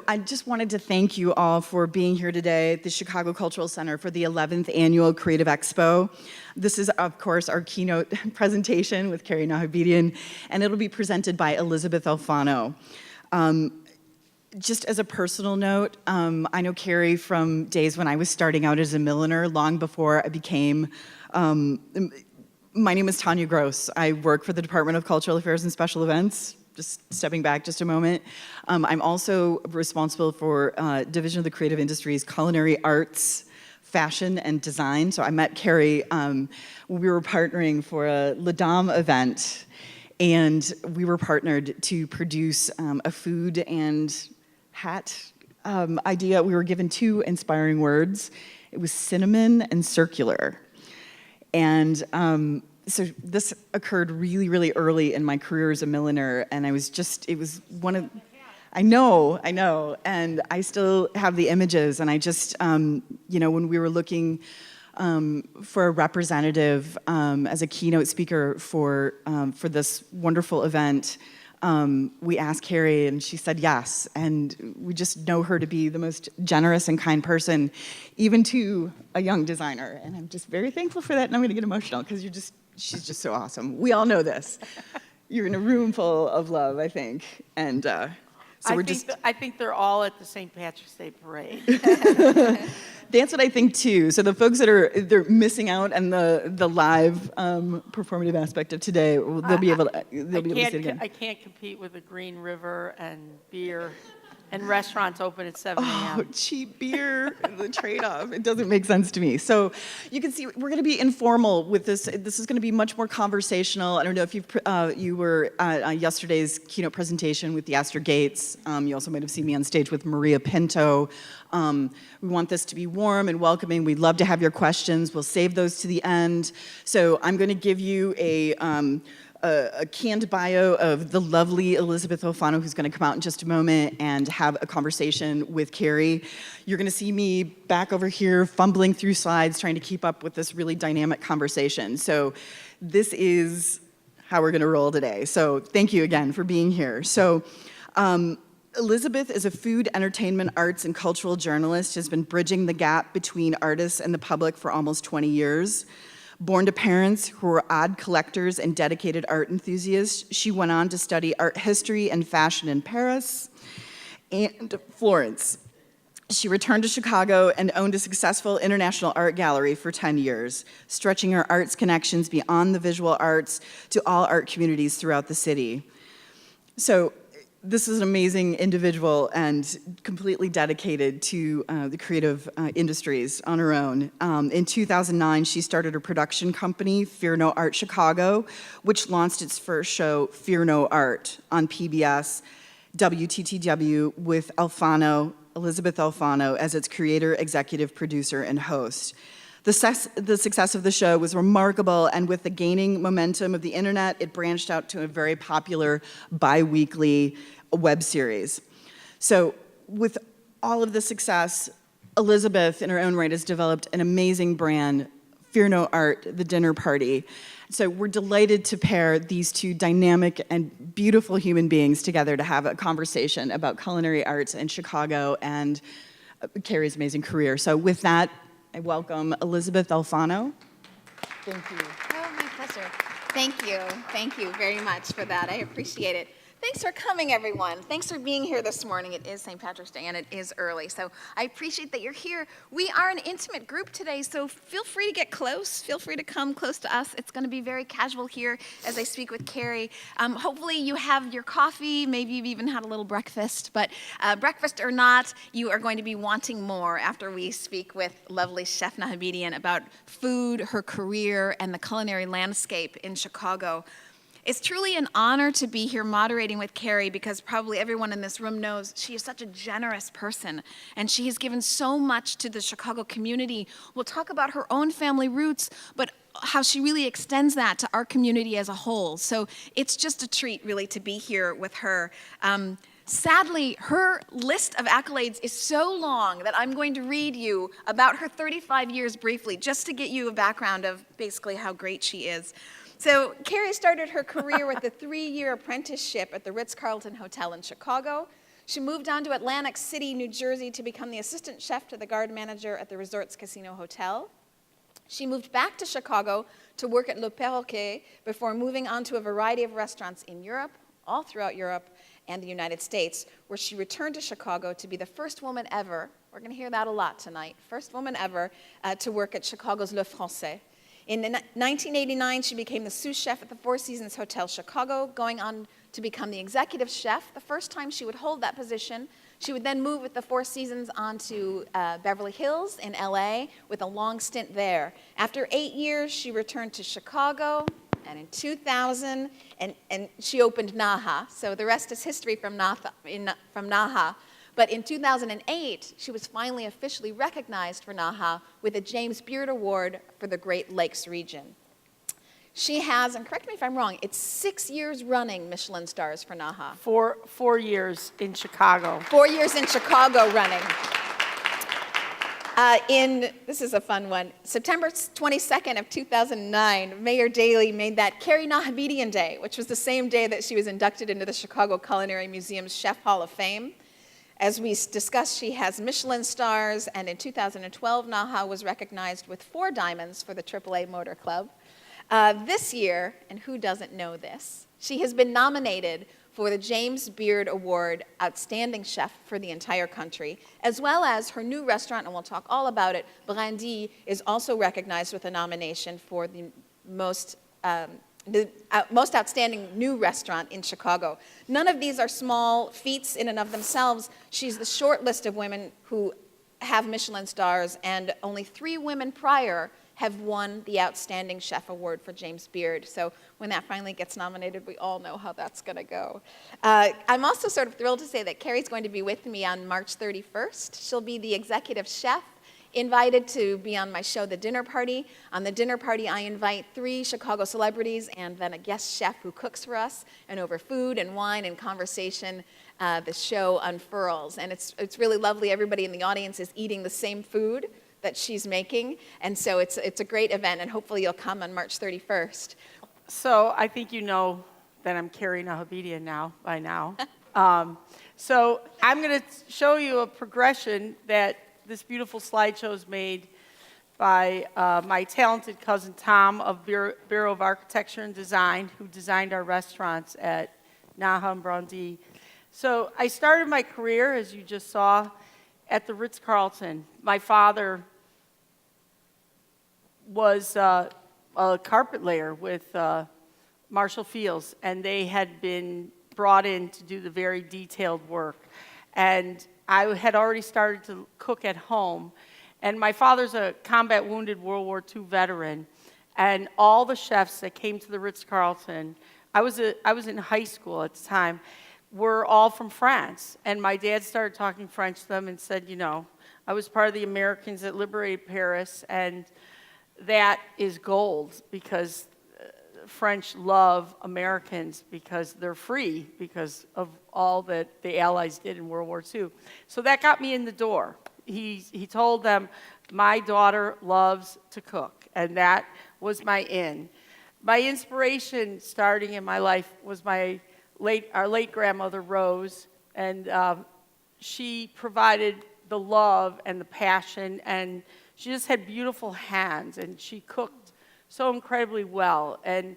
I just wanted to thank you all for being here today at the Chicago Cultural Center for the 11th Annual Creative Expo. This is, of course, our keynote presentation with Carrie Nahabedian, and it'll be presented by Elizabeth Alfano. Just as a personal note, I know Carrie from days when I was starting out as a milliner, long before I became, my name is Tanya Gross. I work for the Department of Cultural Affairs and Special Events. Just stepping back just a moment. I'm also responsible for Division of the Creative Industries, Culinary Arts, Fashion, and Design. So I met Carrie when we were partnering for a La Dame event, and we were partnered to produce a food and hat idea. We were given two inspiring words. It was cinnamon and circular. And so this occurred really, really early in my career as a milliner, and it was one of, I know, and I still have the images, and I just, when we were looking for a representative as a keynote speaker for this wonderful event, we asked Carrie, and she said yes, and we just know her to be the most generous and kind person, even to a young designer, and I'm just very thankful for that, and I'm going to get emotional, because she's just so awesome. We all know this. You're in a room full of love, I think, and so I think they're all at the St. Patrick's Day Parade. That's what I think too. So the folks that they're missing out on the live performative aspect of today, they'll be able to see it again. I can't compete with the Green River and beer and restaurants open at 7 a.m. Oh, cheap beer, the trade-off. It doesn't make sense to me. So you can see we're going to be informal with this. This is going to be much more conversational. I don't know if you were at yesterday's keynote presentation with the Astor Gates. You also might have seen me on stage with Maria Pinto. We want this to be warm and welcoming. We'd love to have your questions. We'll save those to the end. So I'm going to give you a canned bio of the lovely Elizabeth Alfano, who's going to come out in just a moment and have a conversation with Carrie. You're going to see me back over here fumbling through slides, trying to keep up with this really dynamic conversation. So this is how we're going to roll today. So thank you again for being here. So Elizabeth is a food, entertainment, arts, and cultural journalist, has been bridging the gap between artists and the public for almost 20 years. Born to parents who were odd collectors and dedicated art enthusiasts, she went on to study art history and fashion in Paris and Florence. She returned to Chicago and owned a successful international art gallery for 10 years, stretching her arts connections beyond the visual arts to all art communities throughout the city. So this is an amazing individual and completely dedicated to the creative industries on her own. In 2009, she started her production company, Fear No Art Chicago, which launched its first show, Fear No Art, on PBS, WTTW, with Elizabeth Alfano, as its creator, executive producer, and host. The success of the show was remarkable, and with the gaining momentum of the internet, it branched out to a very popular bi-weekly web series. So with all of the success, Elizabeth, in her own right, has developed an amazing brand, Fear No Art, the dinner party. So we're delighted to pair these two dynamic and beautiful human beings together to have a conversation about culinary arts in Chicago and Carrie's amazing career. So with that, I welcome Elizabeth Alfano. Thank you. Oh, my pleasure. Thank you. Thank you very much for that. I appreciate it. Thanks for coming, everyone. Thanks for being here this morning. It is St. Patrick's Day, and it is early, so I appreciate that you're here. We are an intimate group today, so feel free to get close. Feel free to come close to us. It's going to be very casual here as I speak with Carrie. Hopefully you have your coffee. Maybe you've even had a little breakfast, but breakfast or not, you are going to be wanting more after we speak with lovely Chef Nahabedian about food, her career, and the culinary landscape in Chicago. It's truly an honor to be here moderating with Carrie, because probably everyone in this room knows she is such a generous person, and she has given so much to the Chicago community. We'll talk about her own family roots, but how she really extends that to our community as a whole. So it's just a treat, really, to be here with her. Sadly, her list of accolades is so long that I'm going to read you about her 35 years briefly, just to get you a background of basically how great she is. So Carrie started her career with a 3-year apprenticeship at the Ritz-Carlton Hotel in Chicago. She moved on to Atlantic City, New Jersey to become the assistant chef to the guard manager at the resort's casino hotel. She moved back to Chicago to work at Le Perroquet before moving on to a variety of restaurants in Europe, all throughout Europe and the United States, where she returned to Chicago to be the first woman ever, we're going to hear that a lot tonight, first woman ever to work at Chicago's Le Français. In 1989, she became the sous chef at the Four Seasons Hotel Chicago, going on to become the executive chef. The first time she would hold that position, she would then move with the Four Seasons on to Beverly Hills in LA with a long stint there. After 8 years, she returned to Chicago, and in 2000, and she opened NAHA. So the rest is history from NAHA. But in 2008, she was finally officially recognized for NAHA with a James Beard Award for the Great Lakes region. She has, and correct me if I'm wrong, it's 6 years running Michelin stars for NAHA. 4 years in Chicago. 4 years in Chicago running. This is a fun one, September 22nd of 2009, Mayor Daley made that Carrie Nahabedian Day, which was the same day that she was inducted into the Chicago Culinary Museum's Chef Hall of Fame. As we discussed, she has Michelin stars, and in 2012, NAHA was recognized with 4 diamonds for the AAA Motor Club. This year, and who doesn't know this, she has been nominated for the James Beard Award Outstanding Chef for the entire country, as well as her new restaurant, and we'll talk all about it, Brandy, is also recognized with a nomination for the most outstanding new restaurant in Chicago. None of these are small feats in and of themselves. She's the short list of women who have Michelin stars, and only 3 women prior have won the Outstanding Chef Award for James Beard. So when that finally gets nominated, we all know how that's going to go. I'm also sort of thrilled to say that Carrie's going to be with me on March 31st. She'll be the executive chef, invited to be on my show, The Dinner Party. On The Dinner Party, I invite 3 Chicago celebrities and then a guest chef who cooks for us. And over food and wine and conversation, the show unfurls. And it's really lovely. Everybody in the audience is eating the same food that she's making. And so it's a great event, and hopefully you'll come on March 31st. So I think you know that I'm Carrie Nahabedian by now. So I'm going to show you a progression that this beautiful slideshow is made by my talented cousin Tom of Bureau of Architecture and Design, who designed our restaurants at NAHA and Brandy. So I started my career, as you just saw, at the Ritz-Carlton. My father was a carpet layer with Marshall Fields, and they had been brought in to do the very detailed work. And I had already started to cook at home. And my father's a combat wounded World War II veteran. And all the chefs that came to the Ritz-Carlton, I was in high school at the time, were all from France. And my dad started talking French to them and said, you know, I was part of the Americans that liberated Paris, and that is gold, because French love Americans because they're free because of all that the Allies did in World War II. So that got me in the door. He told them, my daughter loves to cook, and that was my in. My inspiration starting in my life was our late grandmother, Rose, and she provided the love and the passion, and she just had beautiful hands, and she cooked so incredibly well. And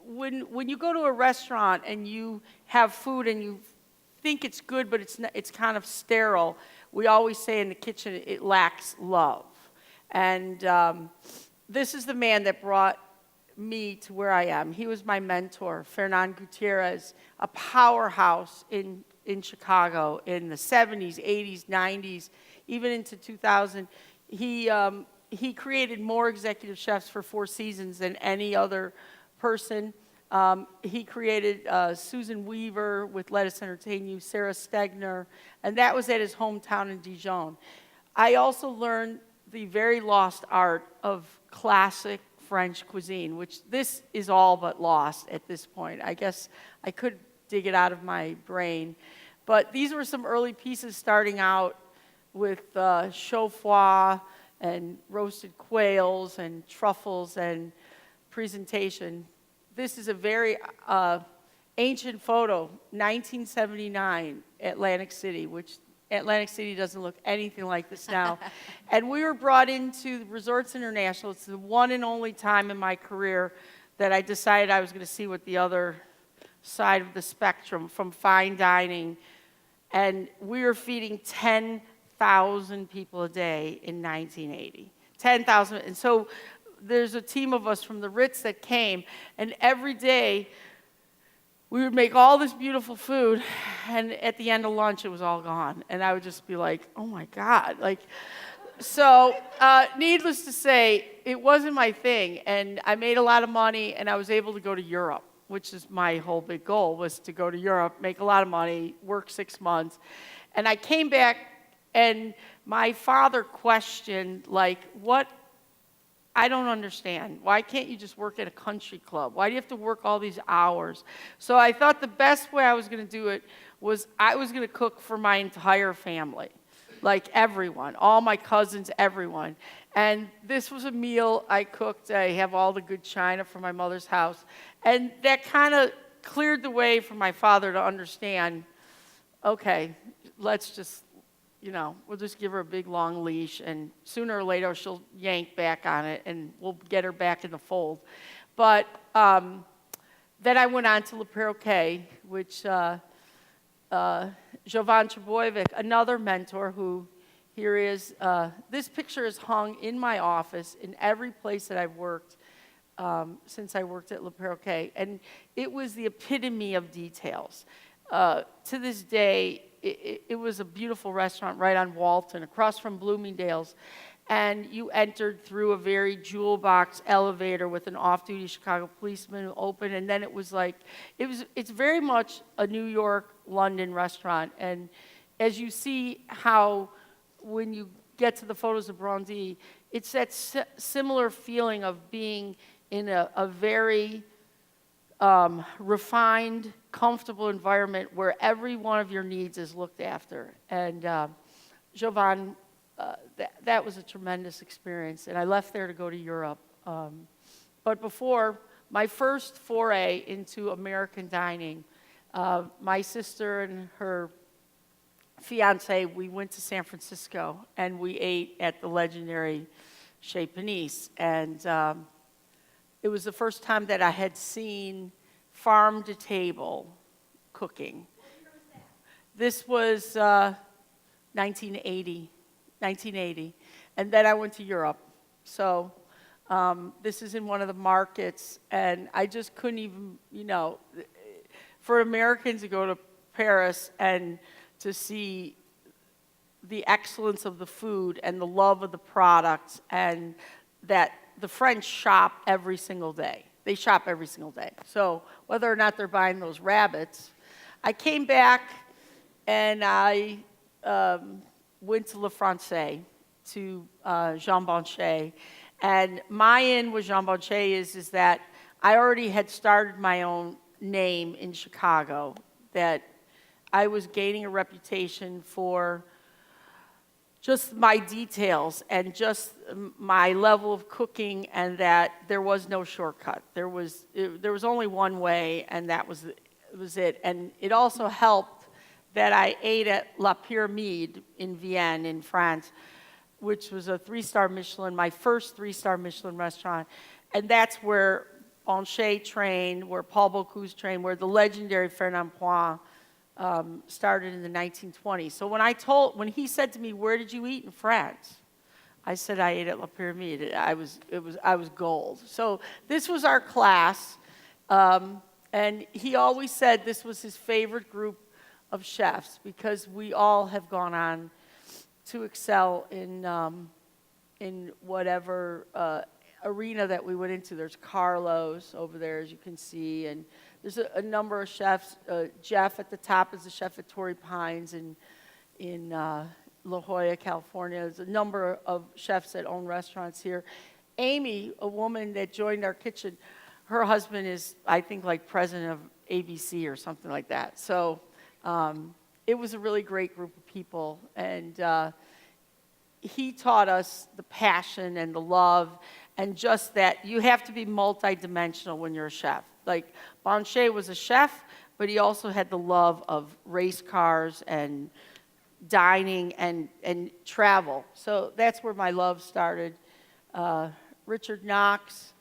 when you go to a restaurant and you have food and you think it's good, but it's kind of sterile, we always say in the kitchen it lacks love. And this is the man that brought me to where I am. He was my mentor, Fernand Gutierrez, a powerhouse in Chicago in the 70s, 80s, 90s, even into 2000. He created more executive chefs for Four Seasons than any other person. He created Susan Weaver with Let Us Entertain You, Sarah Stegner, and that was at his hometown in Dijon. I also learned the very lost art of classic French cuisine, which this is all but lost at this point. I guess I could dig it out of my brain. But these were some early pieces starting out with chaud-froid and roasted quails and truffles and presentation. This is a very ancient photo, 1979, Atlantic City, which Atlantic City doesn't look anything like this now. And we were brought into Resorts International. It's the one and only time in my career that I decided I was going to see what the other side of the spectrum from fine dining. And we were feeding 10,000 people a day in 1980. 10,000. And so there's a team of us from the Ritz that came, and every day we would make all this beautiful food, and at the end of lunch, it was all gone. And I would just be like, oh my God. So needless to say, it wasn't my thing. And I made a lot of money, and I was able to go to Europe, which is my whole big goal, was to go to Europe, make a lot of money, work 6 months. And I came back, and my father questioned, what? I don't understand. Why can't you just work at a country club? Why do you have to work all these hours? So I thought the best way I was going to do it was I was going to cook for my entire family, like everyone, all my cousins, everyone. And this was a meal I cooked. I have all the good china from my mother's house. And that kind of cleared the way for my father to understand, okay, let's just, we'll just give her a big, long leash, and sooner or later she'll yank back on it, and we'll get her back in the fold. But then I went on to Le Perroquet, which Jovan Trebojevic, another mentor who here is, this picture is hung in my office in every place that I've worked since I worked at Le Perroquet, and it was the epitome of details. To this day, it was a beautiful restaurant right on Walton, across from Bloomingdale's, and you entered through a very jewel box elevator with an off-duty Chicago policeman who opened, and then it's very much a New York, London restaurant. And as you see how, when you get to the photos of Brandy, it's that similar feeling of being in a very refined, comfortable environment where every one of your needs is looked after. And Jovan, that was a tremendous experience. And I left there to go to Europe. But before, my first foray into American dining, my sister and her fiance, we went to San Francisco, and we ate at the legendary Chez Panisse. And it was the first time that I had seen farm-to-table cooking. This was 1980. And then I went to Europe. So this is in one of the markets, and I just couldn't even, for Americans to go to Paris and to see the excellence of the food and the love of the products, and that the French shop every single day. They shop every single day. So whether or not they're buying those rabbits, I came back and I went to Le Francais, to Jean Banchet. And my in with Jean Banchet is that I already had started my own name in Chicago, that I was gaining a reputation for just my details and just my level of cooking, and that there was no shortcut. There was only one way, and that was it. And it also helped that I ate at La Pyramide in Vienne, in France, which was a 3-star Michelin, my first 3-star Michelin restaurant. And that's where Banchet trained, where Paul Bocuse trained, where the legendary Fernand Point started in the 1920s. So when he said to me, "Where did you eat in France?" I said, "I ate at La Pyramide." I was gold. So this was our class, and he always said this was his favorite group of chefs, because we all have gone on to excel in whatever arena that we went into. There's Carlos over there, as you can see, and there's a number of chefs. Jeff at the top is the chef at Torrey Pines in La Jolla, California. There's a number of chefs that own restaurants here. Amy, a woman that joined our kitchen, her husband is, I think, like president of ABC or something like that. So it was a really great group of people, and he taught us the passion and the love, and just that you have to be multidimensional when you're a chef. Like, Banchet was a chef, but he also had the love of race cars and dining and travel. So that's where my love started. Richard Knox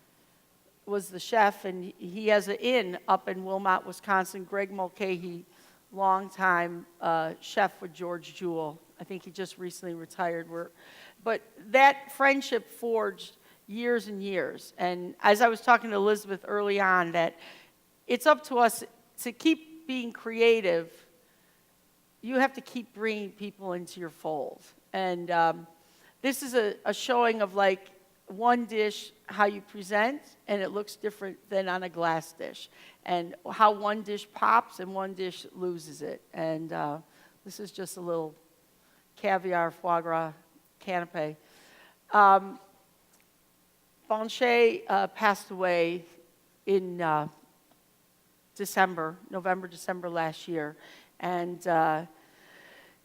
was the chef, and he has an inn up in Wilmot, Wisconsin. Greg Mulcahy, longtime chef with George Jewell. I think he just recently retired. But that friendship forged years and years. And as I was talking to Elizabeth early on, that it's up to us to keep being creative. You have to keep bringing people into your fold. And this is a showing of like one dish, how you present, and it looks different than on a glass dish. And how one dish pops and one dish loses it. And this is just a little caviar foie gras canapé. Blanchet passed away in November, December last year. And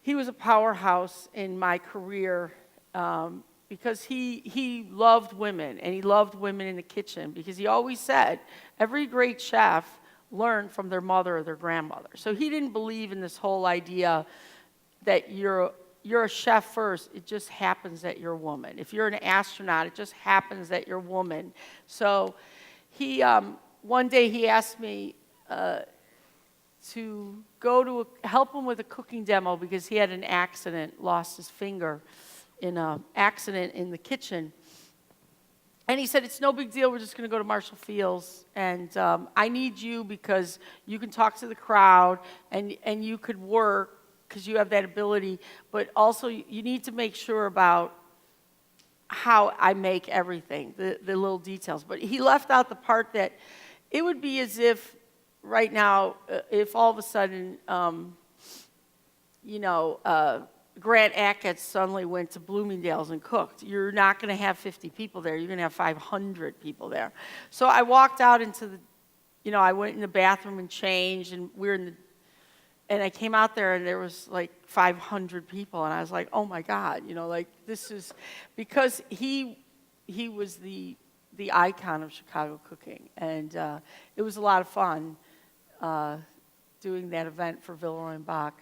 he was a powerhouse in my career because he loved women, and he loved women in the kitchen, because he always said every great chef learned from their mother or their grandmother. So he didn't believe in this whole idea that you're a chef first. It just happens that you're a woman. If you're an astronaut, it just happens that you're a woman. So he one day he asked me to go to help him with a cooking demo because he had an accident, lost his finger in an accident in the kitchen. And he said, it's no big deal, we're just going to go to Marshall Fields, and I need you because you can talk to the crowd, and you could work because you have that ability, but also you need to make sure about how I make everything, the little details. But he left out the part that it would be as if right now, if all of a sudden, Grant Achatz suddenly went to Bloomingdale's and cooked. You're not going to have 50 people there. You're going to have 500 people there. So I walked out into I went in the bathroom and changed, and and I came out there, and there was like 500 people, and I was like, oh my God, this is, because he was the icon of Chicago cooking, and it was a lot of fun doing that event for Villeroy and Bach.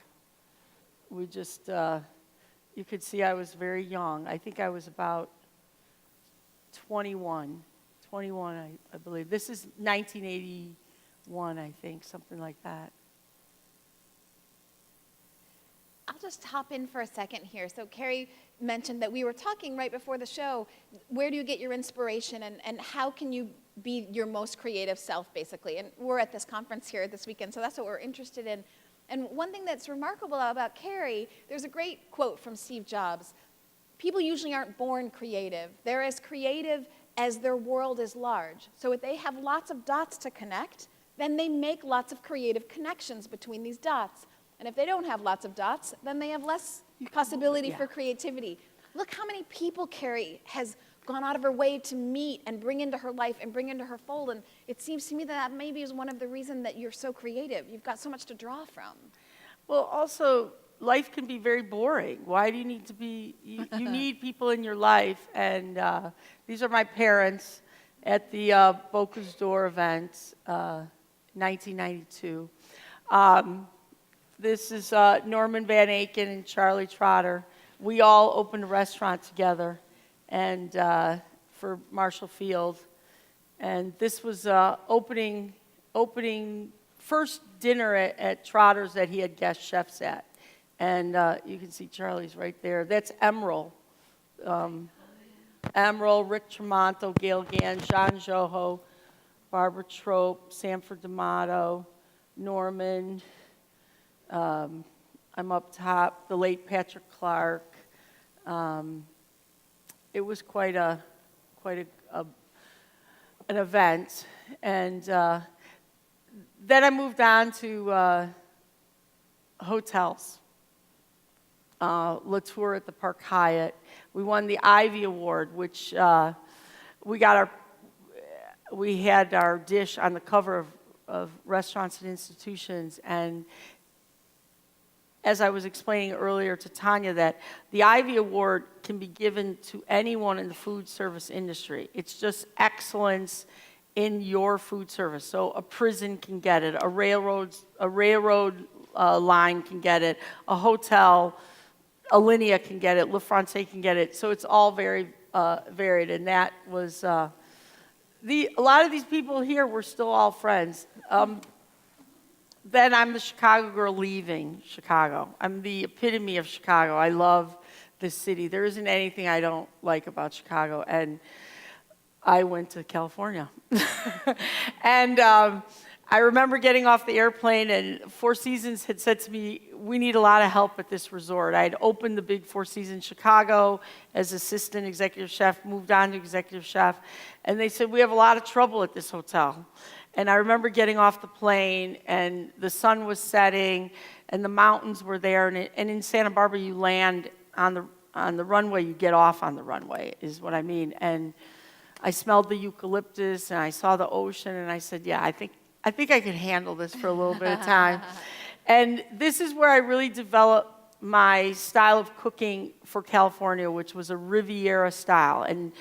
We just, you could see I was very young. I think I was about 21, I believe. This is 1981, I think, something like that. I'll just hop in for a second here. So Carrie mentioned that we were talking right before the show, where do you get your inspiration, and how can you be your most creative self, basically? And we're at this conference here this weekend, so that's what we're interested in. And one thing that's remarkable about Carrie, there's a great quote from Steve Jobs. People usually aren't born creative. They're as creative as their world is large. So if they have lots of dots to connect, then they make lots of creative connections between these dots. And if they don't have lots of dots, then they have less possibility for creativity. Look how many people Carrie has gone out of her way to meet and bring into her life and bring into her fold. And it seems to me that maybe is one of the reasons that you're so creative. You've got so much to draw from. Well, also, life can be very boring. Why do you need to be, you need people in your life. And these are my parents at the Boca's Door event, 1992. This is Norman Van Aken and Charlie Trotter. We all opened a restaurant together, and for Marshall Field. And this was opening first dinner at Trotter's that he had guest chefs at. And you can see Charlie's right there. That's Emerald. Emerald, Rick Tremonto, Gail Gann, Jean Joho, Barbara Trope, Sanford D'Amato, Norman. I'm up top, the late Patrick Clark. It was quite an event, and then I moved on to hotels. Latour at the Park Hyatt. We won the Ivy Award, which we had our dish on the cover of Restaurants and Institutions, and as I was explaining earlier to Tanya, that the Ivy Award can be given to anyone in the food service industry. It's just excellence in your food service. So a prison can get it, a railroad line can get it, a hotel, Alinea can get it, La France can get it. So it's all very varied, and that was a lot of these people here were still all friends. Then I'm the Chicago girl leaving Chicago. I'm the epitome of Chicago. I love this city. There isn't anything I don't like about Chicago. And I went to California. And I remember getting off the airplane, and Four Seasons had said to me, we need a lot of help at this resort. I had opened the big Four Seasons Chicago as assistant executive chef, moved on to executive chef, and they said, we have a lot of trouble at this hotel. And I remember getting off the plane, and the sun was setting, and the mountains were there, and in Santa Barbara, you land on the runway, you get off on the runway, is what I mean. And I smelled the eucalyptus, and I saw the ocean, and I said, yeah, I think I could handle this for a little bit of time. And this is where I really developed my style of cooking for California, which was a Riviera style. And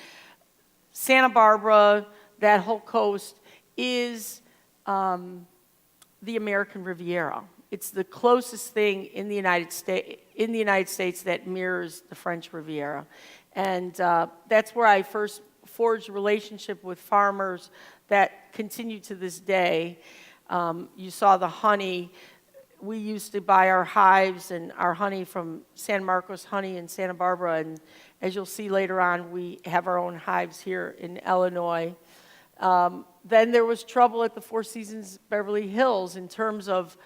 Santa Barbara, that whole coast, is the American Riviera. It's the closest thing in the United States that mirrors the French Riviera. And that's where I first forged a relationship with farmers that continue to this day. You saw the honey. We used to buy our hives and our honey from San Marcos Honey in Santa Barbara, and as you'll see later on, we have our own hives here in Illinois. Then there was trouble at the Four Seasons Beverly Hills in terms of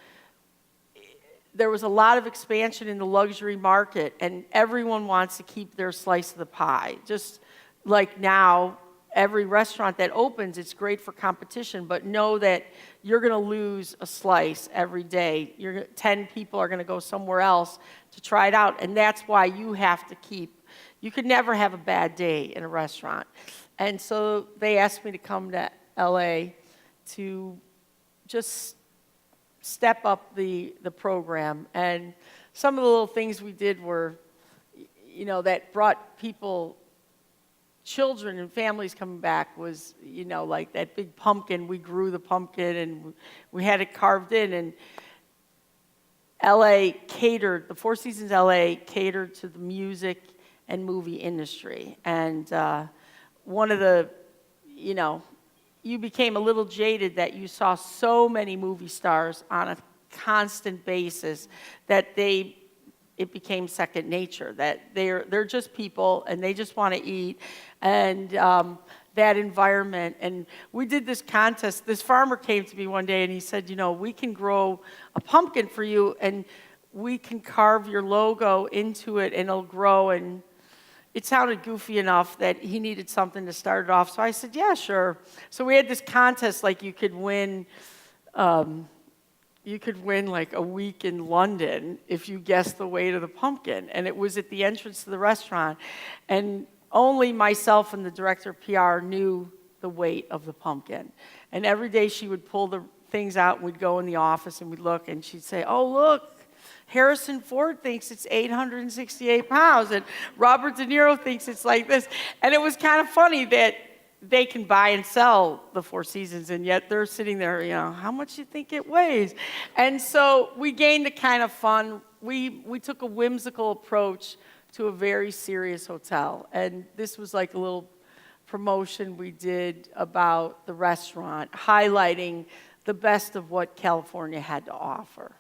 there was a lot of expansion in the luxury market, and everyone wants to keep their slice of the pie. Just like now, every restaurant that opens, it's great for competition, but know that you're going to lose a slice every day. 10 people are going to go somewhere else to try it out, and that's why you have to you could never have a bad day in a restaurant. And so they asked me to come to LA to just step up the program. And some of the little things we did were, that brought children and families coming back was, like that big pumpkin. We grew the pumpkin and we had it carved in. And the Four Seasons LA catered to the music and movie industry. And one of the, you became a little jaded that you saw so many movie stars on a constant basis that it became second nature, that they're just people and they just want to eat, and that environment. And we did this contest. This farmer came to me one day and he said, we can grow a pumpkin for you and we can carve your logo into it and it'll grow. And it sounded goofy enough that he needed something to start it off. So I said, yeah, sure. So we had this contest, like you could win like a week in London if you guessed the weight of the pumpkin. And it was at the entrance to the restaurant. And only myself and the director of PR knew the weight of the pumpkin. And every day she would pull the things out and we'd go in the office and we'd look and she'd say, oh, look, Harrison Ford thinks it's 868 pounds, and Robert De Niro thinks it's like this. And it was kind of funny that they can buy and sell the Four Seasons, and yet they're sitting there, how much do you think it weighs? And so we gained a kind of fun. We took a whimsical approach to a very serious hotel. And this was like a little promotion we did about the restaurant, highlighting the best of what California had to offer.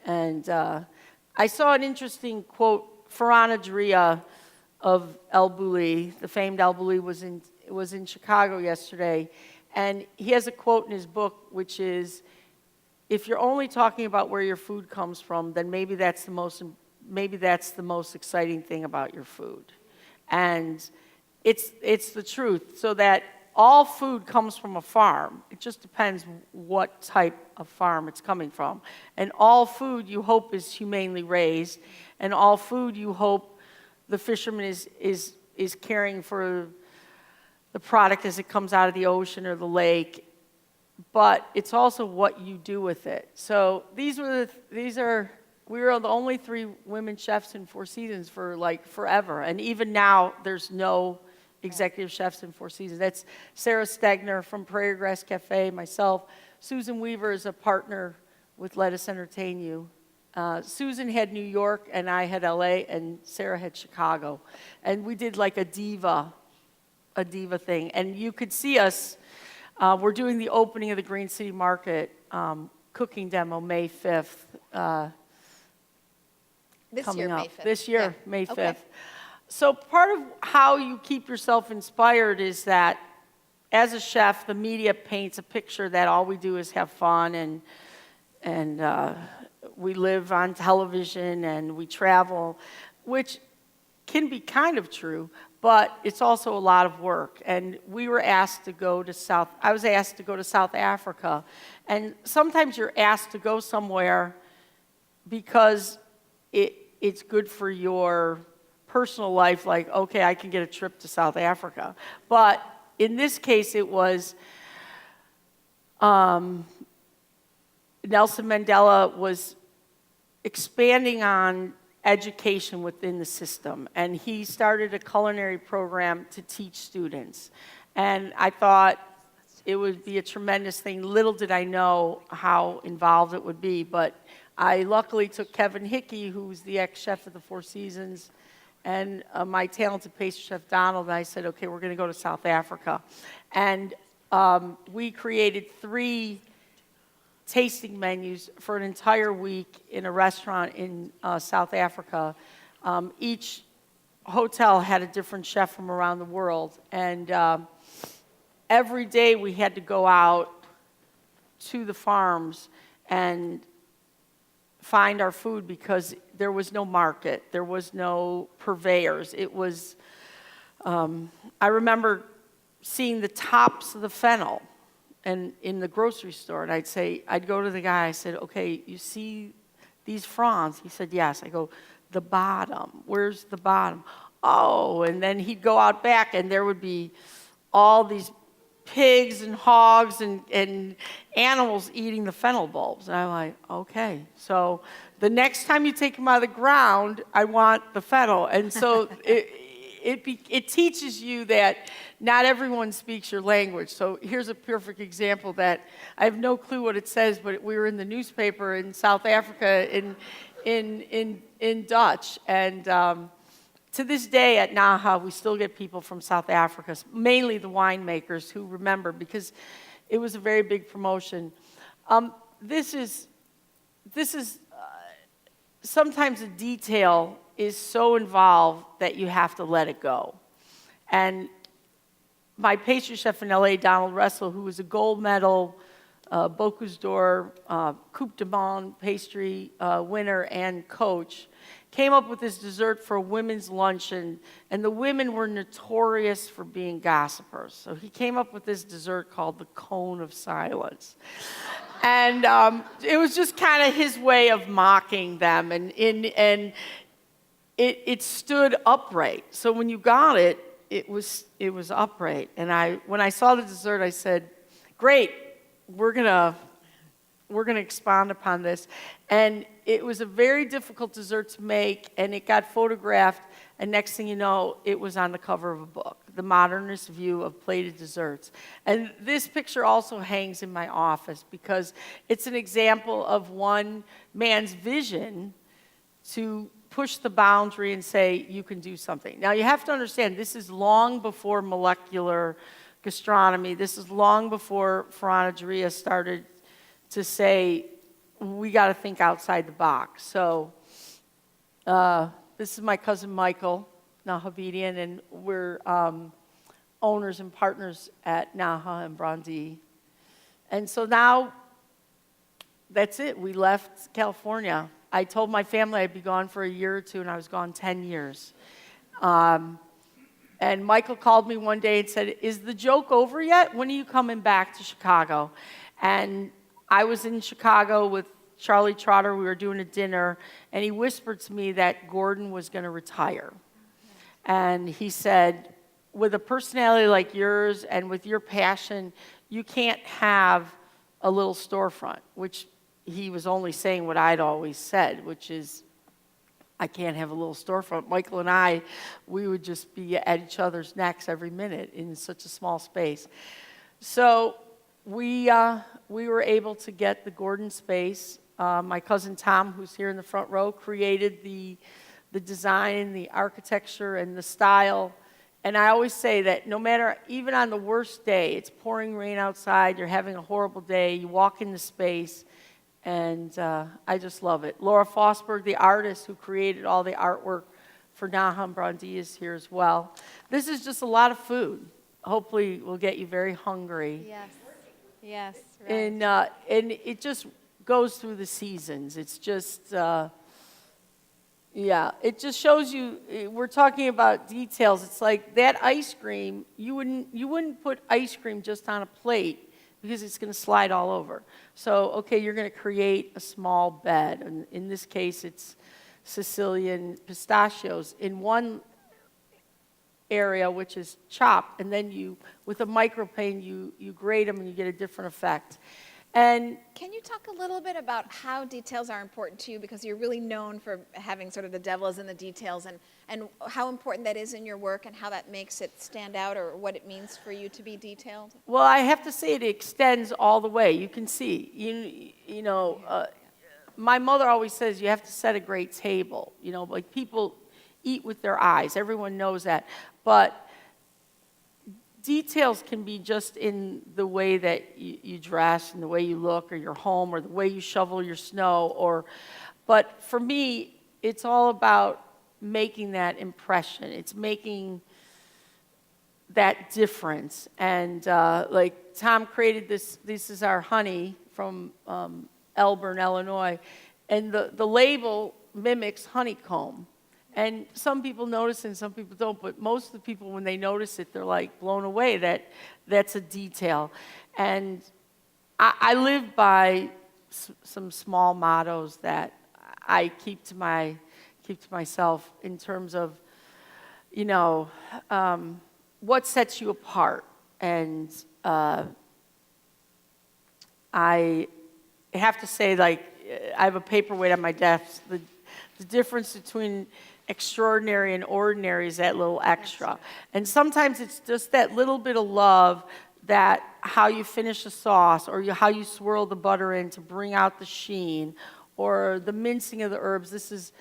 And I saw an interesting quote. Ferran Adria of El Bulli, the famed El Bulli, was in Chicago yesterday, and he has a quote in his book, which is, if you're only talking about where your food comes from, then maybe that's the most exciting thing about your food. And it's the truth, so that all food comes from a farm. It just depends what type of farm it's coming from. And all food you hope is humanely raised, and all food you hope the fisherman is caring for the product as it comes out of the ocean or the lake. But it's also what you do with it. So we were the only 3 women chefs in Four Seasons for like forever. And even now, there's no executive chefs in Four Seasons. That's Sarah Stegner from Prairie Grass Cafe, myself. Susan Weaver is a partner with Let Us Entertain You. Susan had New York, and I had LA, and Sarah had Chicago. And we did like a diva thing. And you could see us, we're doing the opening of the Green City Market cooking demo May 5th. This coming year, up. May 5th. This year, Yeah. May 5th. Okay. So part of how you keep yourself inspired is that as a chef, the media paints a picture that all we do is have fun and we live on television and we travel, which can be kind of true, but it's also a lot of work. And we were asked to go to I was asked to go to South Africa. And sometimes you're asked to go somewhere because it's good for your personal life, like, okay, I can get a trip to South Africa. But in this case, it was Nelson Mandela was expanding on education within the system, and he started a culinary program to teach students. And I thought it would be a tremendous thing. Little did I know how involved it would be, but I luckily took Kevin Hickey, who's the ex-chef of the Four Seasons, and my talented pastry chef Donald, and I said, okay, we're going to go to South Africa. And we created 3 tasting menus for an entire week in a restaurant in South Africa. Each hotel had a different chef from around the world. And every day we had to go out to the farms and find our food because there was no market, there was no purveyors. It was, I remember seeing the tops of the fennel and in the grocery store, and I'd go to the guy, I said, okay, you see these fronds? He said, yes. I go, the bottom, where's the bottom? Oh, and then he'd go out back and there would be all these pigs and hogs and animals eating the fennel bulbs. And I'm like, okay, so the next time you take them out of the ground, I want the fennel. And so it teaches you that not everyone speaks your language. So here's a perfect example that I have no clue what it says, but we were in the newspaper in South Africa in Dutch. And to this day at NAHA, we still get people from South Africa, mainly the winemakers who remember, because it was a very big promotion. This is sometimes a detail is so involved that you have to let it go. And my pastry chef in LA, Donald Russell, who was a gold medal Bocuse d'Or, Coupe de Monde pastry winner and coach, came up with this dessert for a women's luncheon, and the women were notorious for being gossipers. So he came up with this dessert called the Cone of Silence. And it was just kind of his way of mocking them, and it stood upright. So when you got it, it was upright. And when I saw the dessert, I said, great, we're gonna expand upon this. And it was a very difficult dessert to make, and it got photographed, and next thing you know, it was on the cover of a book, The Modernist View of Plated Desserts. And this picture also hangs in my office because it's an example of one man's vision to push the boundary and say, you can do something. Now, you have to understand, this is long before molecular gastronomy. This is long before Ferran Adrià started to say, we got to think outside the box. So this is my cousin Michael Nahabedian, and we're owners and partners at NAHA and Brandy. And so now, that's it. We left California. I told my family I'd be gone for a year or two, and I was gone 10 years. And Michael called me one day and said, is the joke over yet? When are you coming back to Chicago? And I was in Chicago with Charlie Trotter. We were doing a dinner, and he whispered to me that Gordon was going to retire. And he said, with a personality like yours and with your passion, you can't have a little storefront, which he was only saying what I'd always said, which is, I can't have a little storefront. Michael and I, we would just be at each other's necks every minute in such a small space. So we were able to get the Gordon space. My cousin Tom, who's here in the front row, created the design, the architecture, and the style. And I always say that no matter, even on the worst day, it's pouring rain outside, you're having a horrible day, you walk in the space, and I just love it. Laura Fosberg, the artist who created all the artwork for NAHA and Brandi, is here as well. This is just a lot of food. Hopefully will get you very hungry. Yes. Yes. Right. And it just goes through the seasons. It's just, yeah, it just shows you, we're talking about details. It's like that ice cream, you wouldn't put ice cream just on a plate because it's going to slide all over. So, okay, you're going to create a small bed. And in this case, it's Sicilian pistachios in one area, which is chopped, and then you, with a microplane, you grate them and you get a different effect. And can you talk a little bit about how details are important to you, because you're really known for having sort of the devil is in the details, and how important that is in your work and how that makes it stand out, or what it means for you to be detailed? well, I have to say it extends all the way. You can see, you know, my mother always says you have to set a great table. You know, like people eat with their eyes. Everyone knows that. But details can be just in the way that you dress and the way you look, or your home, or the way you shovel your snow. But for me, it's all about making that impression. It's making that difference. And like Tom created this. This is our honey from Elburn, Illinois, and the label mimics honeycomb. And some people notice and some people don't, but most of the people, when they notice it, they're like blown away that that's a detail. And I live by some small mottos that I keep to myself in terms of, you know, what sets you apart. And I have to say, like, I have a paperweight on my desk. The difference between extraordinary and ordinary is that little extra. And sometimes it's just that little bit of love, that how you finish a sauce, or how you swirl the butter in to bring out the sheen, or the mincing of the herbs.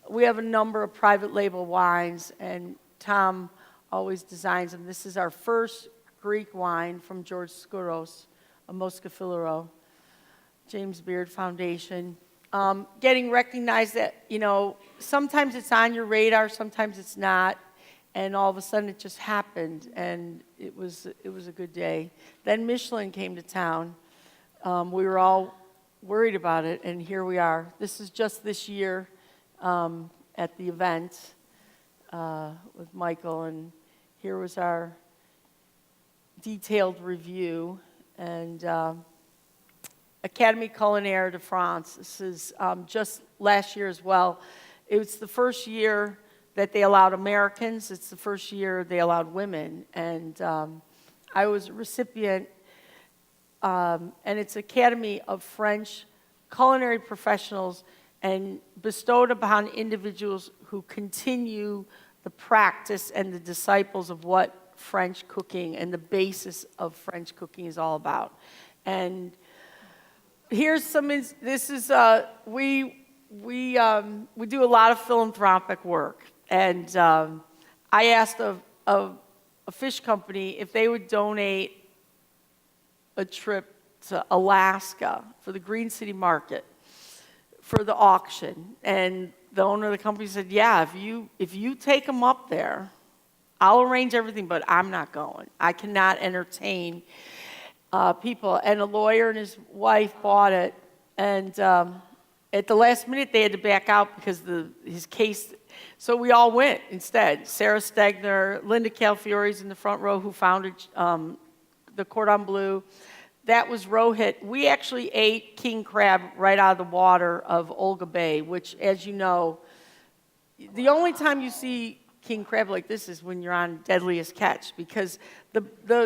We have a number of private label wines, and Tom always designs them. This is our first Greek wine from George Skouros, a Moscafilero, James Beard Foundation. Getting recognized that, you know, sometimes it's on your radar, sometimes it's not, and all of a sudden it just happened, and it was a good day. Then Michelin came to town. We were all worried about it, and here we are. This is just this year at the event with Michael, and here was our detailed review. And Académie Culinaire de France. This is just last year as well. It was the first year that they allowed Americans. It's the first year they allowed women. And I was a recipient, and it's Academy of French culinary professionals, and bestowed upon individuals who continue the practice and the disciples of what French cooking and the basis of French cooking is all about. And here's some. This is we do a lot of philanthropic work, and I asked a fish company if they would donate a trip to Alaska for the Green City Market for the auction, and the owner of the company said, "Yeah, if you take them up there, I'll arrange everything, but I'm not going. I cannot entertain." People, and a lawyer and his wife bought it, and at the last minute they had to back out because his case. So we all went instead. Sarah Stegner, Linda Calfiore's in the front row, who founded the Cordon Bleu. That was Rohit. We actually ate king crab right out of the water of Olga Bay, which, as you know, the only time you see king crab like this is when you're on Deadliest Catch, because the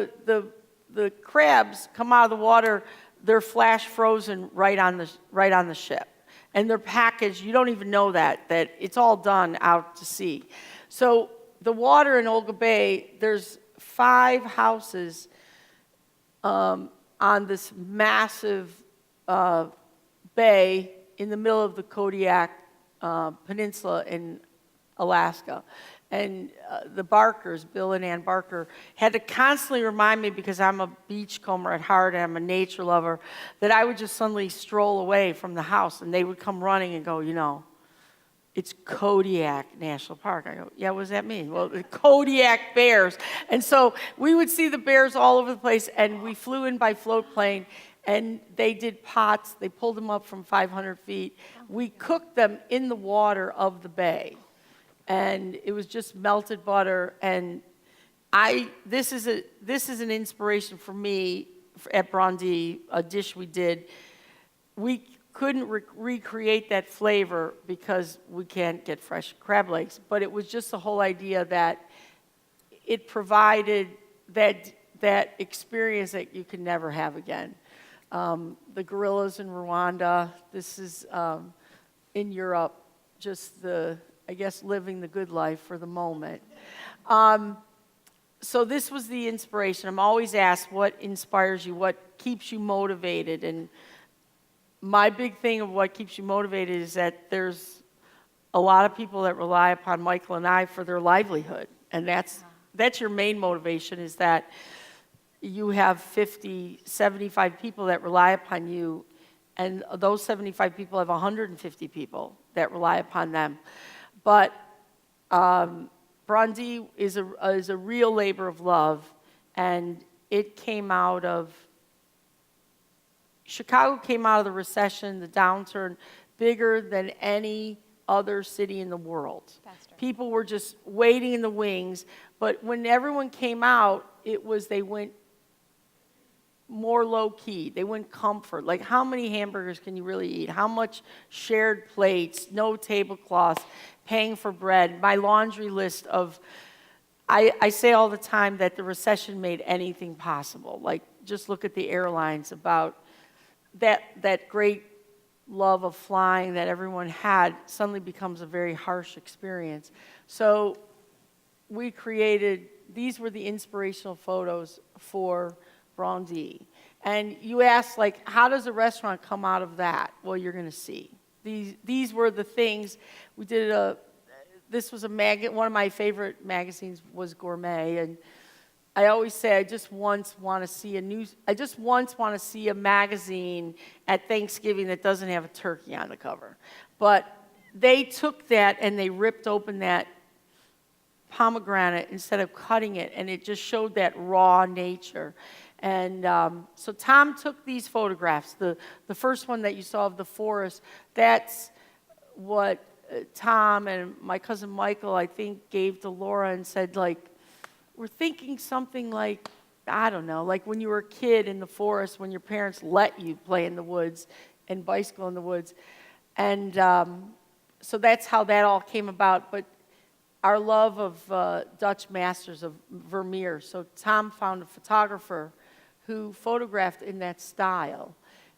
crabs come out of the water, they're flash frozen right on the ship. and they're packaged. You don't even know that it's all done out to sea. So the water in Olga Bay, there's 5 houses on this massive bay in the middle of the Kodiak Peninsula in Alaska. And the Barkers, Bill and Ann Barker, had to constantly remind me, because I'm a beachcomber at heart and I'm a nature lover, that I would just suddenly stroll away from the house and they would come running and go, it's Kodiak National Park. I go, yeah, what does that mean? Well, the Kodiak bears. And so we would see the bears all over the place, and we flew in by float plane, and they did pots. They pulled them up from 500 feet. We cooked them in the water of the bay, and it was just melted butter. And this is an inspiration for me at Brandi, a dish we did. We couldn't recreate that flavor because we can't get fresh crab legs, but it was just the whole idea that it provided that experience that you can never have again. The gorillas in Rwanda, this is in Europe, just living the good life for the moment. So this was the inspiration. I'm always asked, what inspires you, what keeps you motivated? And my big thing of what keeps you motivated is that there's a lot of people that rely upon Michael and I for their livelihood. And that's your main motivation, is that you have 50, 75 people that rely upon you, and those 75 people have 150 people that rely upon them. But Brandi is a real labor of love, and it came out of Chicago came out of the recession, the downturn, bigger than any other city in the world. People were just waiting in the wings, but when everyone came out, they went more low-key. They went comfort. Like, how many hamburgers can you really eat? How much shared plates, no tablecloths, paying for bread? My laundry list of, I say all the time that the recession made anything possible. Like, just look at the airlines, about that great love of flying that everyone had suddenly becomes a very harsh experience. So we created, these were the inspirational photos for Brandi. And you ask, like, how does a restaurant come out of that? Well, you're going to see. These were the things. We did this was one of my favorite magazines was Gourmet, and I always say I just once want to see a magazine at Thanksgiving that doesn't have a turkey on the cover. But they took that and they ripped open that pomegranate instead of cutting it, and it just showed that raw nature. And so Tom took these photographs. The first one that you saw of the forest, that's what Tom and my cousin Michael, I think, gave to Laura and said, like, we're thinking something like, I don't know, like when you were a kid in the forest, when your parents let you play in the woods and bicycle in the woods. And so that's how that all came about. But our love of Dutch masters of Vermeer. So Tom found a photographer who photographed in that style.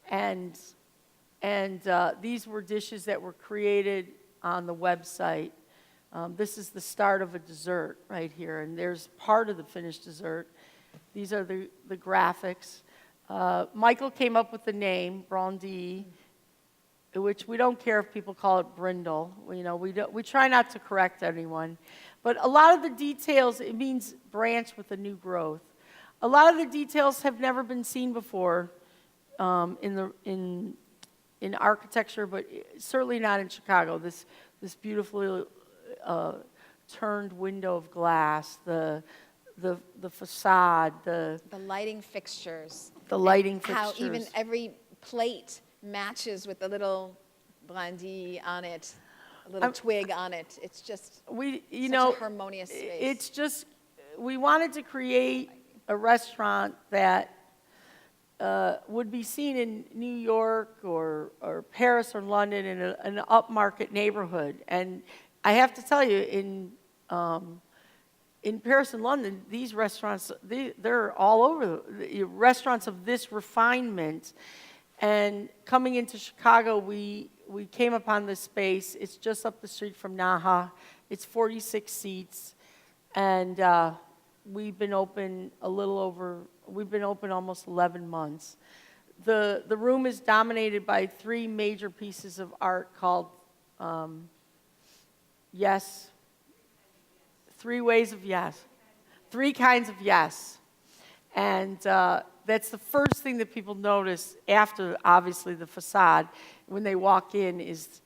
And these were dishes that were created on the website. This is the start of a dessert right here, and there's part of the finished dessert. These are the graphics. Michael came up with the name, Brandi, which we don't care if people call it Brindle. We try not to correct anyone. But a lot of the details, it means branch with a new growth. A lot of the details have never been seen before in architecture, but certainly not in Chicago. This beautifully turned window of glass, the facade, the lighting fixtures. The lighting How fixtures. even every plate matches with a little Brandi on it, a little twig on it. It's just such a harmonious space. It's just, we wanted to create a restaurant that would be seen in New York or Paris or London in an upmarket neighborhood. And I have to tell you, in Paris and London, these restaurants, they're all over. Restaurants of this refinement, And coming into Chicago, we came upon this space. It's just up the street from NAHA. It's 46 seats, and we've been open almost 11 months. The room is dominated by 3 major pieces of art called Yes, 3 ways of yes, 3 kinds of yes. And that's the first thing that people notice after, obviously, the facade. When they walk in is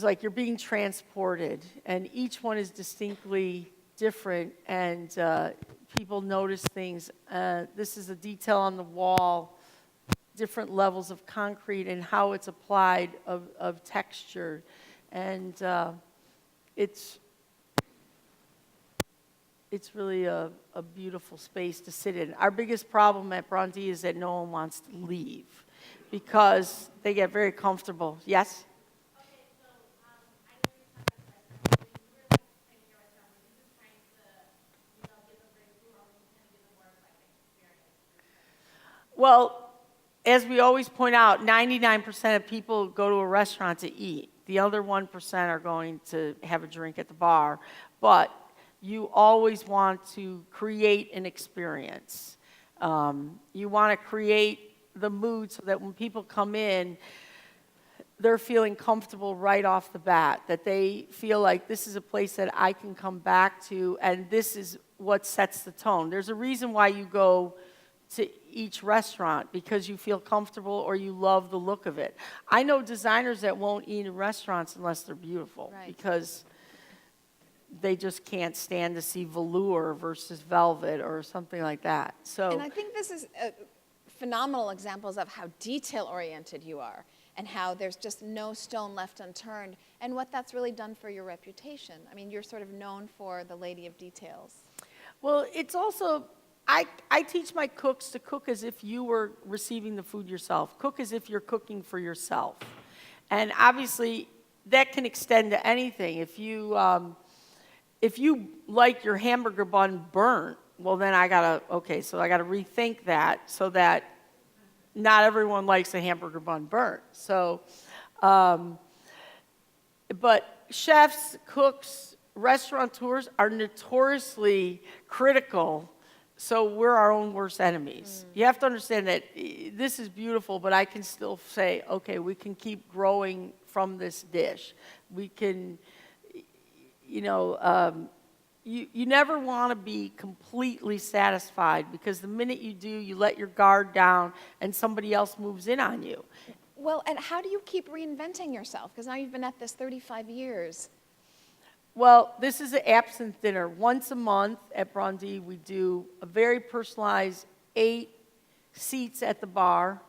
like you're being transported, and each one is distinctly different, and people notice things. This is a detail on the wall, different levels of concrete and how it's applied of texture, and it's really a beautiful space to sit in. Our biggest problem at Brondee is that no one wants to leave because they get very comfortable. Yes? Well, as we always point out, 99% of people go to a restaurant to eat. The other 1% are going to have a drink at the bar. But you always want to create an experience. You want to create the mood so that when people come in, they're feeling comfortable right off the bat, that they feel like this is a place that I can come back to, and this is what sets the tone. There's a reason why you go to each restaurant, because you feel comfortable or you love the look of it. I know designers that won't eat in restaurants unless they're beautiful, right, because they just can't stand to see velour versus velvet or something like that. So, and I think this is phenomenal examples of how detail-oriented you are and how there's just no stone left unturned, and what that's really done for your reputation. I mean, you're sort of known for the lady of details. Well, it's also, I teach my cooks to cook as if you were receiving the food yourself. Cook as if you're cooking for yourself. And obviously, that can extend to anything. If you like your hamburger bun burnt, well, then I gotta rethink that so that not everyone likes a hamburger bun burnt. So, but chefs, cooks, restaurateurs are notoriously critical, so we're our own worst enemies. You have to understand that this is beautiful, but I can still say, okay, we can keep growing from this dish. We can, you never want to be completely satisfied, because the minute you do, you let your guard down and somebody else moves in on you. Well, and how do you keep reinventing yourself? Because now you've been at this 35 years. Well, this is an absinthe dinner. Once a month at Brondee, we do a very personalized 8 seats at the bar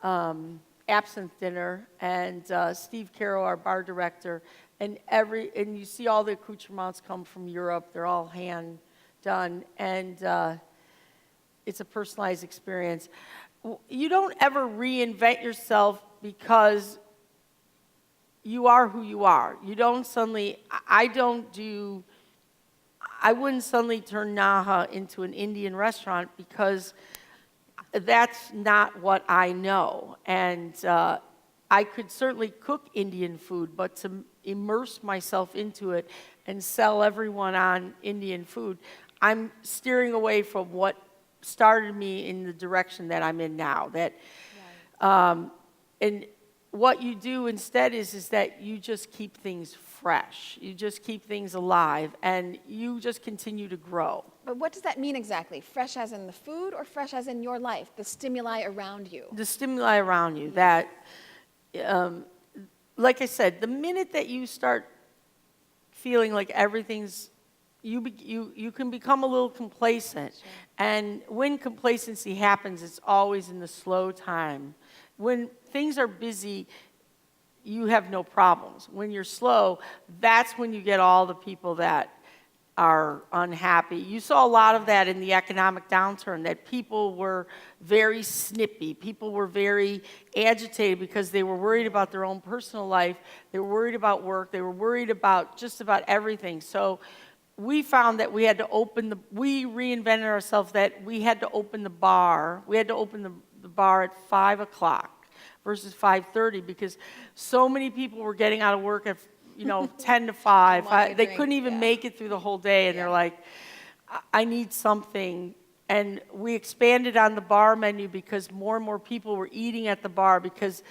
absinthe dinner, and Steve Caro, our bar director, and you see all the accoutrements come from Europe. They're all hand done, and it's a personalized experience. You don't ever reinvent yourself, because you are who you are. You don't suddenly, I wouldn't suddenly turn NAHA into an Indian restaurant, because that's not what I know. And I could certainly cook Indian food, but to immerse myself into it and sell everyone on Indian food, I'm steering away from what started me in the direction that I'm in now. That, right. And what you do instead is that you just keep things fresh. You just keep things alive, and you just continue to grow. But what does that mean exactly? Fresh as in the food, or fresh as in your life, the stimuli around you? The stimuli around you. That, like I said, the minute that you start feeling like everything's, you can become a little complacent. Sure. And when complacency happens, it's always in the slow time. When things are busy, you have no problems. When you're slow, that's when you get all the people that are unhappy. You saw a lot of that in the economic downturn, that people were very snippy. People were very agitated because they were worried about their own personal life. They were worried about work. They were worried about just about everything. So we found that we had to we reinvented ourselves, that we had to open the bar. We had to open the the bar at 5 o'clock versus 5:30 because so many people were getting out of work at 10 to 5. Want a They drink, couldn't even yeah. make it through the whole day, and Yeah. they're like, I need something. And we expanded on the bar menu because more and more people were eating at the bar because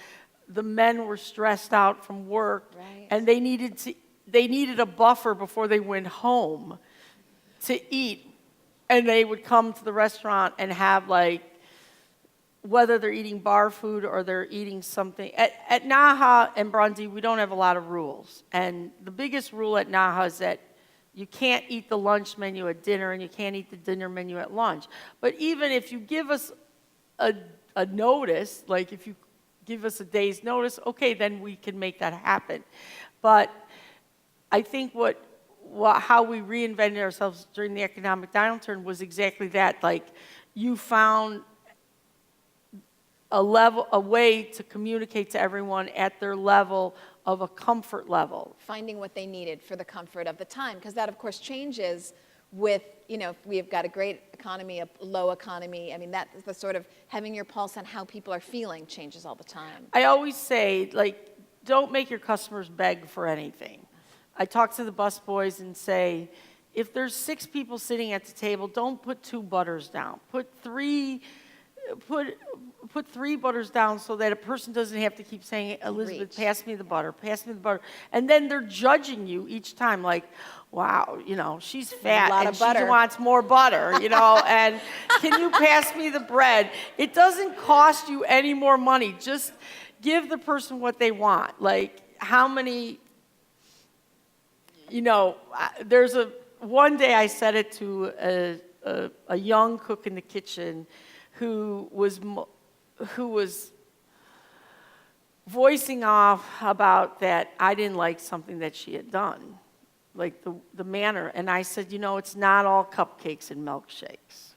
the men were stressed out from work, Right. and they needed a buffer before they went home to eat, and they would come to the restaurant and have whether they're eating bar food or they're eating something. At NAHA and Brunsey, we don't have a lot of rules. And the biggest rule at NAHA is that you can't eat the lunch menu at dinner and you can't eat the dinner menu at lunch. But even if you give us a notice, like if you give us a day's notice, okay, then we can make that happen. But I think how we reinvented ourselves during the economic downturn was exactly that. Like, you found a way to communicate to everyone at their level of a comfort level. Finding what they needed for the comfort of the time, because that, of course, changes with, if we've got a great economy, a low economy. I mean, that's the sort of having your pulse on how people are feeling changes all the time. I always say, don't make your customers beg for anything. I talk to the busboys and say, if there's 6 people sitting at the table, don't put 2 butters down. Put 3 butters down so that a person doesn't have to keep saying, Elizabeth, Reach. pass me the butter, pass me the butter. And then they're judging you each time, like, wow, she's fat lot and of she butter. wants more butter, and can you pass me the bread? It doesn't cost you any more money. Just give the person what they want. Like, how many, there's one day I said it to a young cook in the kitchen who was voicing off about that I didn't like something that she had done, like the manner. And I said, it's not all cupcakes and milkshakes.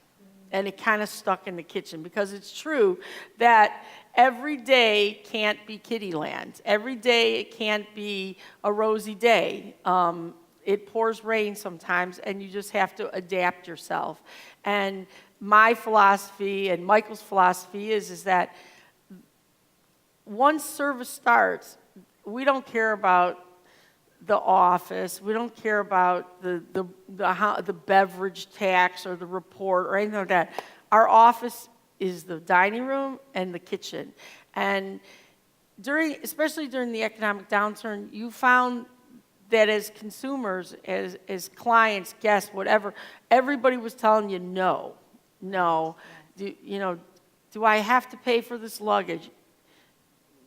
And it kind of stuck in the kitchen because it's true that every day can't be kiddie land. Every day it can't be a rosy day. It pours rain sometimes, and you just have to adapt yourself. And my philosophy and Michael's philosophy is that once service starts, we don't care about the office. We don't care about the beverage tax or the report or anything like that. Our office is the dining room and the kitchen. And especially during the economic downturn, you found that as consumers, as clients, guests, whatever, everybody was telling you no. Do I have to pay for this luggage?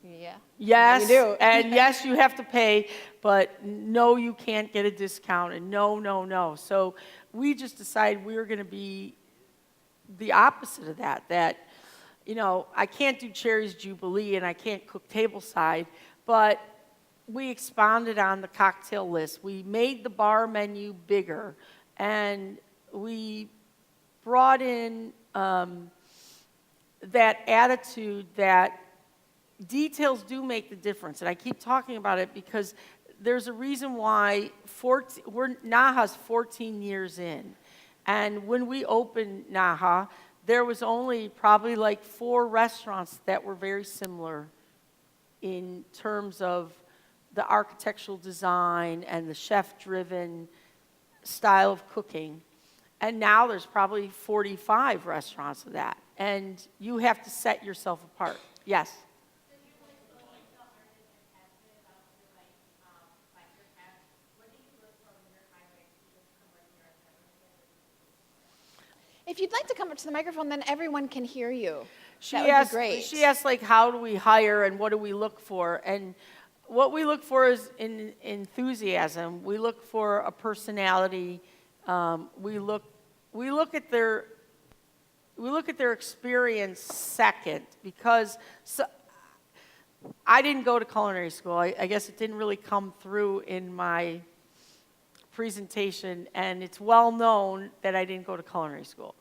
Yeah. Yes, You do. and yes, you have to pay, but no, you can't get a discount, and no. So we just decided we were going to be the opposite of that, I can't do Cherry's Jubilee and I can't cook tableside, but we expounded on the cocktail list. We made the bar menu bigger, and we brought in that attitude that details do make the difference. And I keep talking about it because there's a reason why NAHA's 14 years in. And when we opened NAHA, there was only probably 4 restaurants that were very similar in terms of the architectural design and the chef-driven style of cooking. And now there's probably 45 restaurants of that. And you have to set yourself apart. Yes? If you'd like to come up to the microphone, then everyone can hear you. She That would be great. She asked, how do we hire and what do we look for? And what we look for is enthusiasm. We look for a personality. We look at their experience second, because I didn't go to culinary school. I guess it didn't really come through in my presentation, and it's well known that I didn't go to culinary school.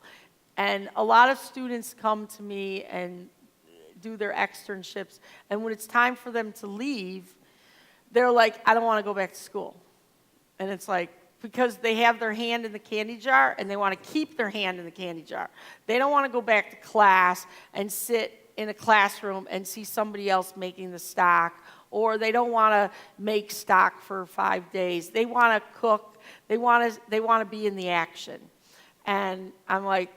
And a lot of students come to me and do their externships, and when it's time for them to leave, they're like, I don't want to go back to school. And it's because they have their hand in the candy jar, and they want to keep their hand in the candy jar. They don't want to go back to class and sit in a classroom and see somebody else making the stock, or they don't want to make stock for 5 days. They want to cook. They want to be in the action. And I'm like,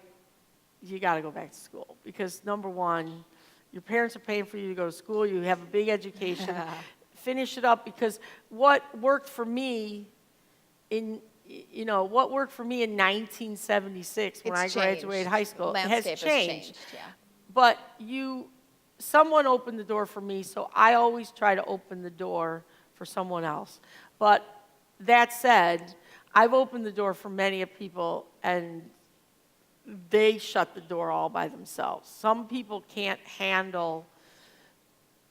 you got to go back to school, because number one, your parents are paying for you to go to school. You have a big education. Finish it up, because what worked for me in 1976 when I graduated high school has changed. Yeah. But someone opened the door for me, so I always try to open the door for someone else. But that said, I've opened the door for many people, and they shut the door all by themselves. Some people can't handle,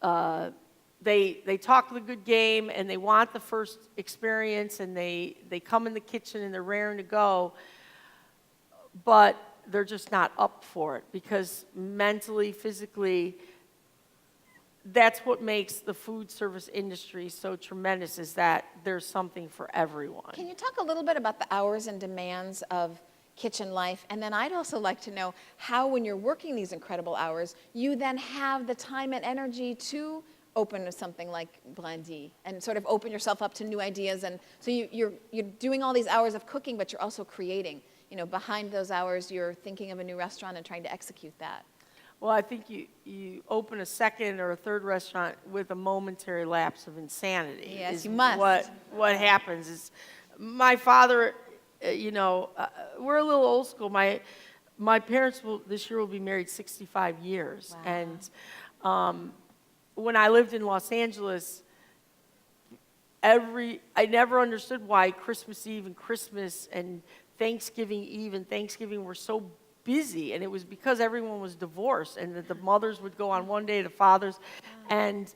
they talk the good game, and they want the first experience, and they come in the kitchen, and they're raring to go, but they're just not up for it, because mentally, physically, that's what makes the food service industry so tremendous, is that there's something for everyone. Can you talk a little bit about the hours and demands of kitchen life? And then I'd also like to know how, when you're working these incredible hours, you then have the time and energy to open to something like Brandy and sort of open yourself up to new ideas. And so you're doing all these hours of cooking, but you're also creating. Behind those hours, you're thinking of a new restaurant and trying to execute that. Well, I think you open a second or a third restaurant with a momentary lapse of insanity. Yes, you must. What happens is, my father, we're a little old school. My parents this year will be married 65 years. Wow. And when I lived in Los Angeles, I never understood why Christmas Eve and Christmas and Thanksgiving Eve and Thanksgiving were so busy, and it was because everyone was divorced, and the mothers would go on one day, the fathers. And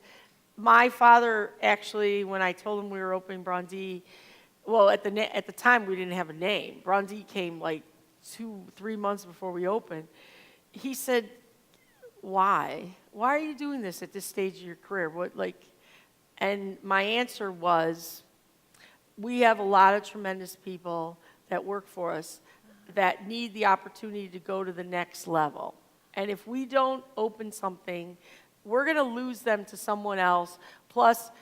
my father, actually, when I told him we were opening Brandy, well, at the time we didn't have a name. Brandy came like 2-3 months before we opened. He said, "Why? Why are you doing this at this stage of your career?" And my answer was, we have a lot of tremendous people that work for us that need the opportunity to go to the next level. And if we don't open something, we're going to lose them to someone else. Plus,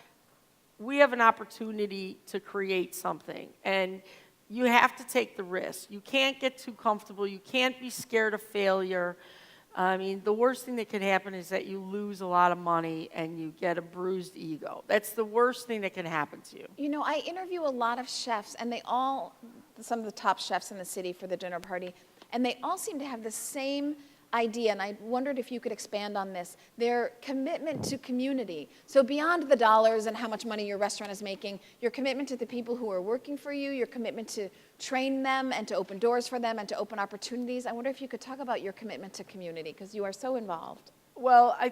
we have an opportunity to create something. And you have to take the risk. You can't get too comfortable. You can't be scared of failure. I mean, the worst thing that can happen is that you lose a lot of money and you get a bruised ego. That's the worst thing that can happen to you. I interview a lot of chefs, and some of the top chefs in the city for the dinner party, and they all seem to have the same idea, and I wondered if you could expand on this, their commitment to community. So beyond the dollars and how much money your restaurant is making, your commitment to the people who are working for you, your commitment to train them and to open doors for them and to open opportunities. I wonder if you could talk about your commitment to community, because you are so involved. Well, I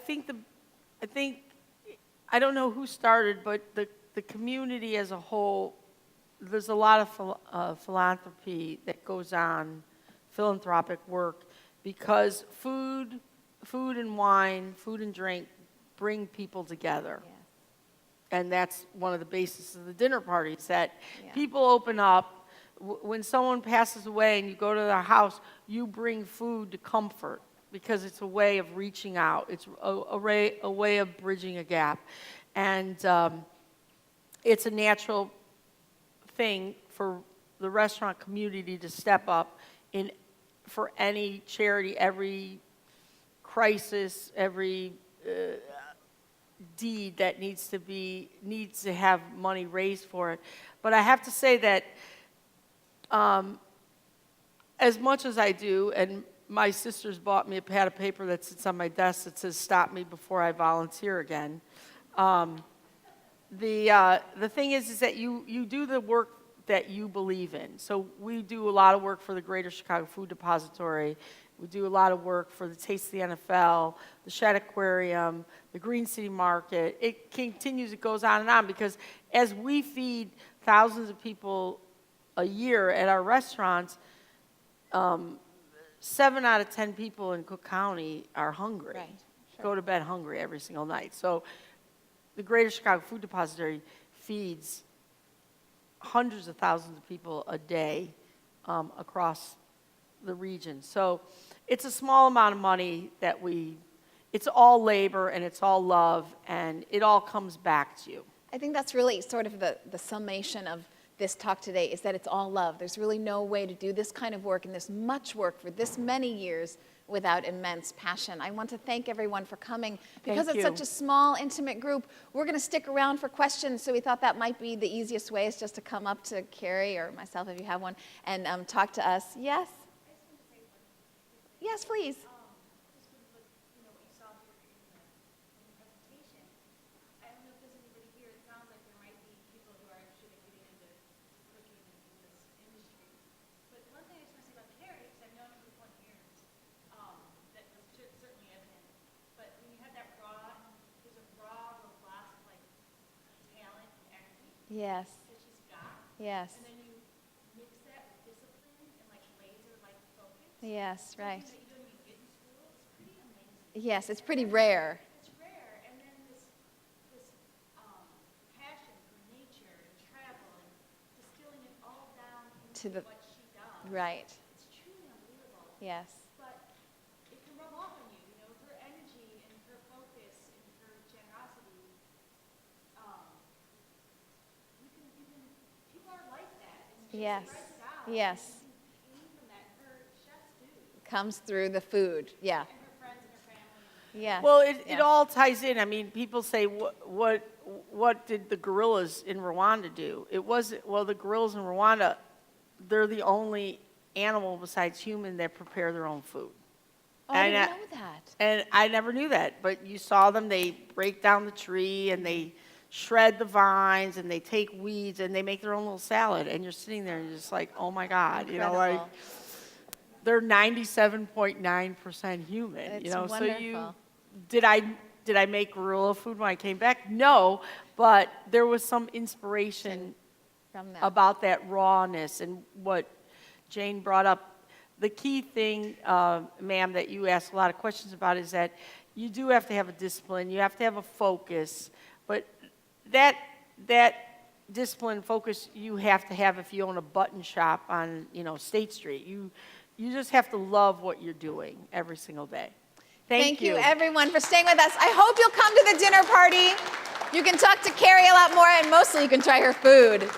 don't know who started, but the community as a whole, there's a lot of philanthropy that goes on, philanthropic work, because food and wine, food and drink bring people together. Yes. And that's one of the bases of the dinner parties, that people open up. When someone passes away and you go to their house, you bring food to comfort, because it's a way of reaching out. It's a way of bridging a gap. And it's a natural thing for the restaurant community to step up for any charity, every crisis, every deed that needs to have money raised for it. But I have to say that as much as I do, and my sisters bought me a pad of paper that sits on my desk that says, "Stop me before I volunteer again." The thing is that you do the work that you believe in. So we do a lot of work for the Greater Chicago Food Depository. We do a lot of work for the Taste of the NFL, the Shedd Aquarium, the Green City Market. It continues, it goes on, because as we feed thousands of people a year at our restaurants, 7 out of 10 people in Cook County are hungry. Right, sure. Go to bed hungry every single night. So the Greater Chicago Food Depository feeds hundreds of thousands of people a day across the region. So it's a small amount of money that it's all labor and it's all love, and it all comes back to you. I think that's really sort of the summation of this talk today, is that it's all love. There's really no way to do this kind of work and this much work for this many years without immense passion. I want to thank everyone for coming. Because Thank it's you. such a small, intimate group, we're going to stick around for questions, so we thought that might be the easiest way, is just to come up to Carrie or myself, if you have one, and talk to us. Yes? Yes, please. Just with what you saw here in the presentation, I don't know if there's anybody here. It sounds like there might be people who are interested in getting into cooking and in this industry. But one thing I just want to say about Carrie, because I've known her for 20 years, that was certainly evident. But when you have that there's a raw, robust, like, talent and energy Yes. that she's got. Yes. And then you mix that with discipline and, like, laser-like focus. Yes, right. Something that you don't even get in school. It's pretty amazing. Yes, it's pretty rare. It's rare, and then this passion for nature and travel and distilling it all down To into the- what she does. Right. It's truly unbelievable. Yes. But it can rub off on you, her energy and her focus and her generosity. People are like that. It's just Yes. spreads it out. Yes. And you can eat from that. Her chefs do. Comes through the food. Yeah. And her friends and her family. Yeah. Well, it Yeah. all ties in. I mean, people say, what did the gorillas in Rwanda do? It wasn't, well, the gorillas in Rwanda, they're the only animal besides human that prepare their own food. Oh, I And didn't know that. And I never knew that, but you saw them, they break down the tree and they shred the vines and they take weeds and they make their own little salad. And you're sitting there and you're just like, oh my God, Incredible. they're 97.9% human. It's So wonderful. did I make gorilla food when I came back? No, but there was some inspiration From that. about that rawness and what Jane brought up. The key thing, ma'am, that you asked a lot of questions about is that you do have to have a discipline, you have to have a focus, but that discipline focus you have to have if you own a button shop on, State Street. You just have to love what you're doing every single day. Thank you. Everyone, for staying with us. I hope you'll come to the dinner party. You can talk to Carrie a lot more, and mostly you can try her food.